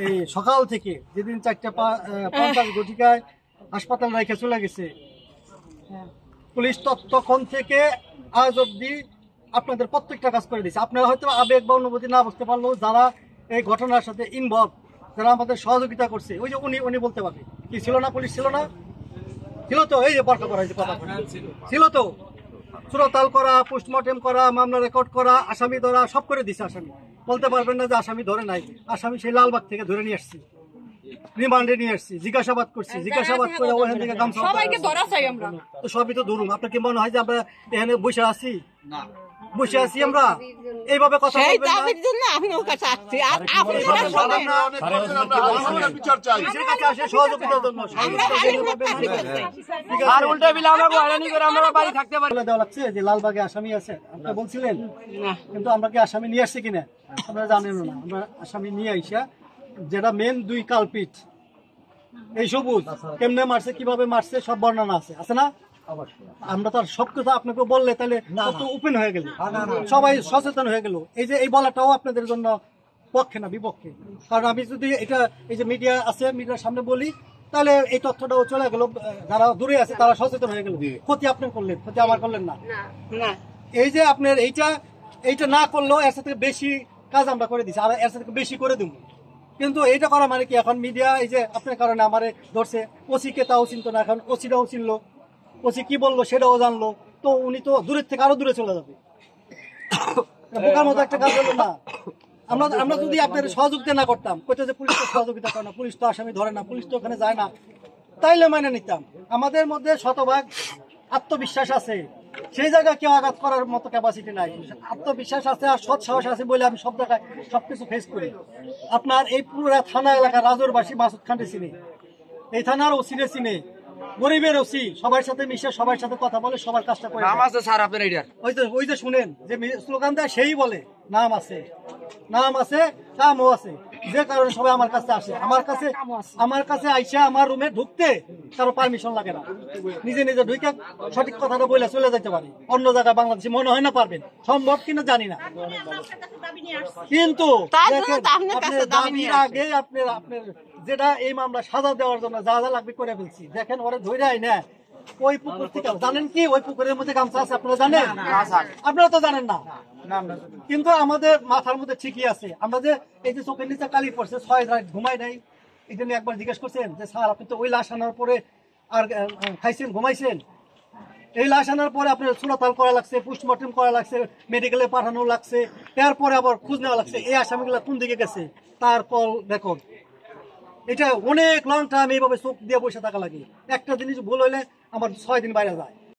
এই সকাল থেকে যেদিন 4:50 ঘটিকায় হাসপাতাল রেখে চলে গেছে পুলিশ, তখন থেকে আজ অব্দি আপনাদের প্রত্যেকটা কাজ করে দিয়েছে। আপনারা হয়তো আবেগ বা অনুভূতি না বুঝতে পারলেও যারা এই ঘটনার সাথে ইনভলভ, যারা আমাদের সহযোগিতা করছে, ওই যে উনি বলতে পারবে কি ছিল না, পুলিশ ছিল না, ছিল তো, এই যে পরীক্ষা করা হয়েছে, কথা ছিল তো, সুরতাল করা, পোস্টমর্টেম করা, মামলা রেকর্ড করা, আসামি ধরা, সব করে দিছে। আসামি বলতে পারবেন না যে আসামি ধরে নাই। আসামি সেই লালবাগ থেকে ধরে নিয়ে আসছি, রিমান্ডে নিয়ে আসছি, জিজ্ঞাসাবাদ করছি, জিজ্ঞাসাবাদ করে ওখান থেকে সবাইকে ধরা চাই আমরা। তো সবই তো ধরুন। আপনার কি মনে হয় যে আমরা এখানে বসে আছি? বসে আছি আমরা এইভাবে কথা লাগছে যে লালবাগে আসামি আছে, আপনারা বলছিলেন, কিন্তু আমরা কি আসামি নিয়ে আসছি কিনা আপনারা জানেন না। আমরা আসামি নিয়ে আইসা যেটা মেন 2 কালপিট, এই সবুজ কেমনে মারছে, কিভাবে মারছে, সব বর্ণনা আছে না? আমরা তার সব কথা আপনাকে বললে তাহলে ওপেন হয়ে গেল, সবাই সচেতন হয়ে গেল। এই যে এই বলাটাও আপনাদের জন্য পক্ষে না বিপক্ষে, কারণ আমি যদি এটা এই যে মিডিয়া আছে, মিডিয়ার সামনে বলি, তাহলে এই তথ্যটাও চলে গেল, যারা দূরে আছে তারা সচেতন হয়ে গেল। ক্ষতি আপনি করলেন, ক্ষতি আমার করলেন না। এই যে আপনার এইটা না করলেও এর সাথে বেশি কাজ আমরা করে দিচ্ছি, আর এর সাথে বেশি করে দেবো। কিন্তু এইটা করা মানে কি, এখন মিডিয়া এই যে আপনার কারণে আমারে ধরছে, ওসিকে তাও চিনতো না, এখন ওসিটাও চিনলো, ওসি কি বললো সেটাও জানলো, তো উনি তো দূরের থেকে আরো দূরে চলে যাবে। বোকার মতো একটা কাজ হলো না। আমরা যদি আপনার সহযোগিতা না করতাম, কোথায় যে পুলিশ তো সহযোগিতা করে না, পুলিশ তো আসামি ধরে না, পুলিশ তো ওখানে যায় না, তাইলে মানে নিতাম। আমাদের মধ্যে শতভাগ আত্মবিশ্বাস আছে, সেই জায়গায় কেউ আঘাত করার মতো ক্যাপাসিটি নাই। আত্মবিশ্বাস আছে আর সৎ সাহস আছে বলে আমি সব জায়গায় সবকিছু ফেস করি। আপনার এই পুরো থানা এলাকার রাজুরবাসী মাসুদ খানকে চিনে, এই থানার ওসিরে চিনে, গরিবের ওসি, সবার সাথে মিশে সবার সাথে কথা বলে, সবার কাজটা করে। ওই যে শুনেন যে স্লোগান দেয়, সেই বলে নাম আছে, কামও আছে, যে কারণে সবাই আমার কাছে আসে। আমার কাছে আইসা আমার রুমে ঢুকতে কারো পারমিশন লাগে না, নিজে নিজে ঢুকে সঠিক কথাটা বলে চলে যেতে পারি। অন্য জায়গায় বাংলাদেশে মনে হয় না পারবেন, সম্ভব কিনা জানি না, কিন্তু দাবির আগে আপনার যেটা এই মামলা সাজা দেওয়ার জন্য যা যা লাগবে করে ফেলছি। দেখেন ওরা ধরে আই না, ওই পুকুর থেকে, জানেন কি ওই পুকুরের মধ্যে গামছা আছে, আপনারা জানেন? আপনারা তো জানেন না, কিন্তু আমাদের মাথার মধ্যে ঠিকই আছে। আমরা যে এই যে চোখের নিচে কালি পড়ছে, 6 রাত ঘুমাই নাই, এটা নিয়ে একবার জিজ্ঞেস করছেন যে স্যার আপনি তো ওই লাশ আনার পরে আর খাইছেন, ঘুমাইছেন? এই লাশ আনার পরে আপনার সুরতাল করা লাগছে, পোস্টমর্টম করা লাগছে, মেডিকেলে পাঠানো লাগছে, তারপরে আবার খোঁজ নেওয়া লাগছে এই আসামিগুলা কোন দিকে গেছে, তার কল রেকর্ড। এটা অনেক লং টাইম এইভাবে চোখ দিয়ে বসে থাকা লাগে। একটা জিনিস ভুল হইলে আমার 6 দিন বাইরে যায়।